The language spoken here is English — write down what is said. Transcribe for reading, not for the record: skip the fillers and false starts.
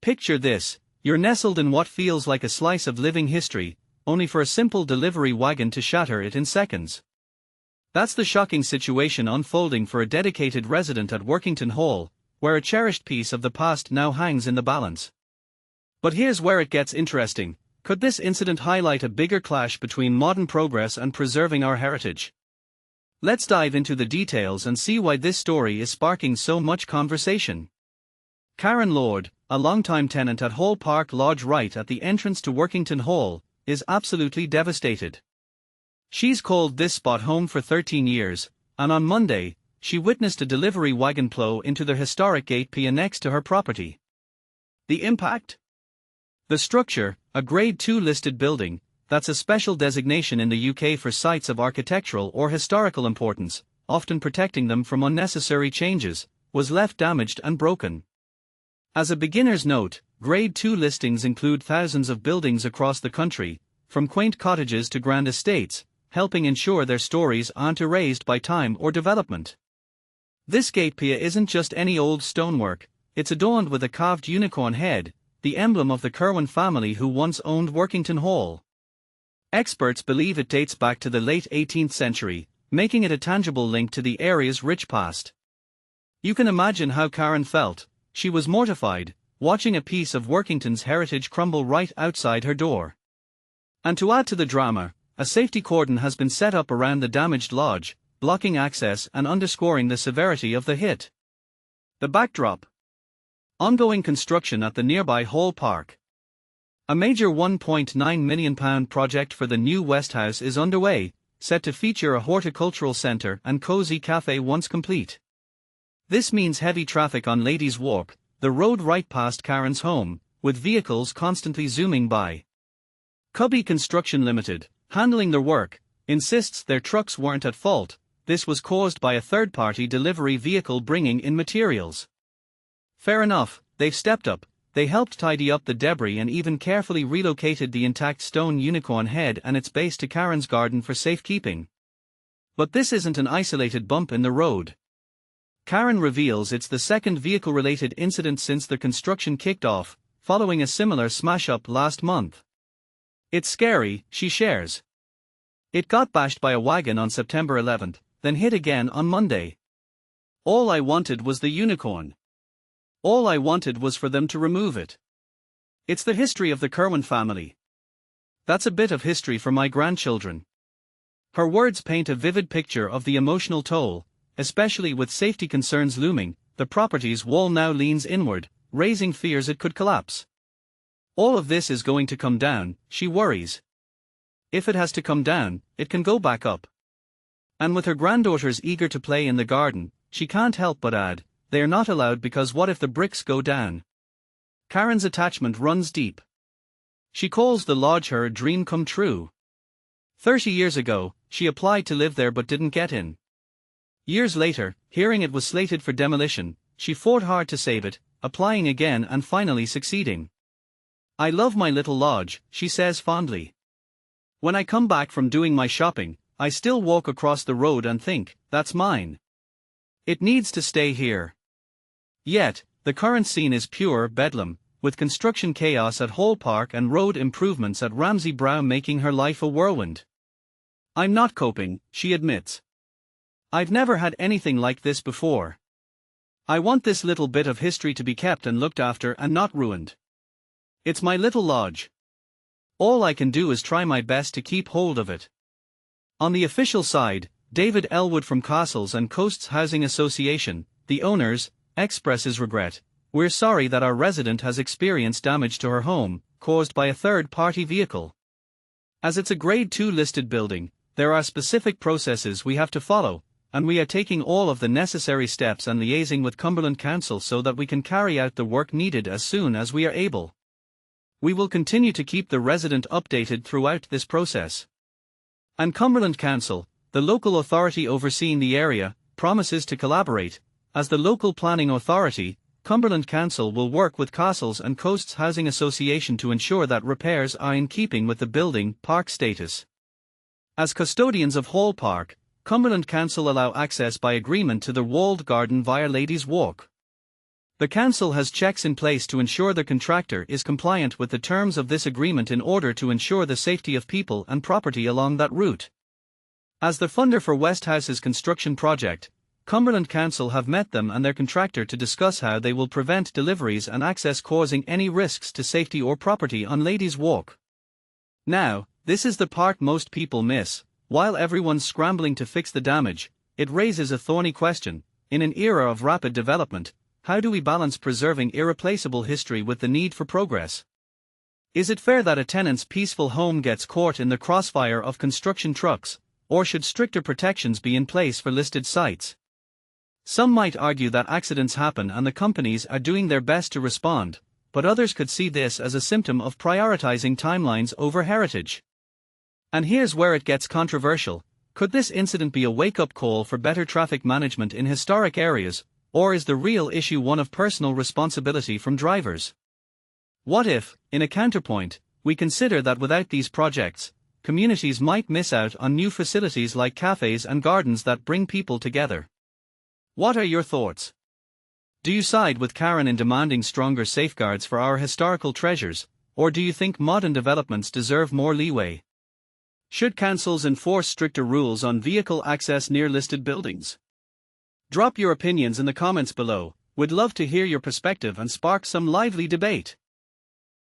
Picture this: you're nestled in what feels like a slice of living history, only for a simple delivery wagon to shatter it in seconds. That's the shocking situation unfolding for a dedicated resident at Workington Hall, where a cherished piece of the past now hangs in the balance. But here's where it gets interesting. Could this incident highlight a bigger clash between modern progress and preserving our heritage? Let's dive into the details and see why this story is sparking so much conversation. Karen Lord, a longtime tenant at Hall Park Lodge right at the entrance to Workington Hall, is absolutely devastated. She's called this spot home for 13 years, and on Monday, she witnessed a delivery wagon plow into the historic gate Pier next to her property. The impact? The structure, a Grade 2 listed building, that's a special designation in the UK for sites of architectural or historical importance, often protecting them from unnecessary changes, was left damaged and broken. As a beginner's note, Grade 2 listings include thousands of buildings across the country, from quaint cottages to grand estates, helping ensure their stories aren't erased by time or development. This gate pier isn't just any old stonework, it's adorned with a carved unicorn head, the emblem of the Curwen family who once owned Workington Hall. Experts believe it dates back to the late 18th century, making it a tangible link to the area's rich past. You can imagine how Karen felt. She was mortified, watching a piece of Workington's heritage crumble right outside her door. And to add to the drama, a safety cordon has been set up around the damaged lodge, blocking access and underscoring the severity of the hit. The backdrop: ongoing construction at the nearby Hall Park. A major £1.9 million project for the new West House is underway, set to feature a horticultural centre and cosy cafe once complete. This means heavy traffic on Ladies' Walk, the road right past Karen's home, with vehicles constantly zooming by. Cubby Construction Limited, handling their work, insists their trucks weren't at fault. This was caused by a third-party delivery vehicle bringing in materials. Fair enough, they've stepped up. They helped tidy up the debris and even carefully relocated the intact stone unicorn head and its base to Karen's garden for safekeeping. But this isn't an isolated bump in the road. Karen reveals it's the second vehicle-related incident since the construction kicked off, following a similar smash-up last month. It's scary, she shares. It got bashed by a wagon on September 11th, then hit again on Monday. All I wanted was the unicorn. All I wanted was for them to remove it. It's the history of the Curwen family. That's a bit of history for my grandchildren. Her words paint a vivid picture of the emotional toll, especially with safety concerns looming. The property's wall now leans inward, raising fears it could collapse. All of this is going to come down, she worries. If it has to come down, it can go back up. And with her granddaughters eager to play in the garden, she can't help but add, they're not allowed because what if the bricks go down? Karen's attachment runs deep. She calls the lodge her dream come true. 30 years ago, she applied to live there but didn't get in. Years later, hearing it was slated for demolition, she fought hard to save it, applying again and finally succeeding. I love my little lodge, she says fondly. When I come back from doing my shopping, I still walk across the road and think, that's mine. It needs to stay here. Yet, the current scene is pure bedlam, with construction chaos at Hall Park and road improvements at Ramsay Brow making her life a whirlwind. I'm not coping, she admits. I've never had anything like this before. I want this little bit of history to be kept and looked after and not ruined. It's my little lodge. All I can do is try my best to keep hold of it. On the official side, David Elwood from Castles and Coasts Housing Association, the owners, expresses regret. We're sorry that our resident has experienced damage to her home, caused by a third-party vehicle. As it's a Grade 2 listed building, there are specific processes we have to follow, and we are taking all of the necessary steps and liaising with Cumberland Council so that we can carry out the work needed as soon as we are able. We will continue to keep the resident updated throughout this process. And Cumberland Council, the local authority overseeing the area, promises to collaborate. As the local planning authority, Cumberland Council will work with Castles and Coasts Housing Association to ensure that repairs are in keeping with the building park status. As custodians of Hall Park, Cumberland Council allow access by agreement to the walled garden via Ladies' Walk. The council has checks in place to ensure the contractor is compliant with the terms of this agreement in order to ensure the safety of people and property along that route. As the funder for Westhouse's construction project, Cumberland Council have met them and their contractor to discuss how they will prevent deliveries and access causing any risks to safety or property on Ladies' Walk. Now, this is the part most people miss. While everyone's scrambling to fix the damage, it raises a thorny question. In an era of rapid development, how do we balance preserving irreplaceable history with the need for progress? Is it fair that a tenant's peaceful home gets caught in the crossfire of construction trucks, or should stricter protections be in place for listed sites? Some might argue that accidents happen and the companies are doing their best to respond, but others could see this as a symptom of prioritizing timelines over heritage. And here's where it gets controversial. Could this incident be a wake-up call for better traffic management in historic areas, or is the real issue one of personal responsibility from drivers? What if, in a counterpoint, we consider that without these projects, communities might miss out on new facilities like cafes and gardens that bring people together? What are your thoughts? Do you side with Karen in demanding stronger safeguards for our historical treasures, or do you think modern developments deserve more leeway? Should councils enforce stricter rules on vehicle access near listed buildings? Drop your opinions in the comments below. We'd love to hear your perspective and spark some lively debate.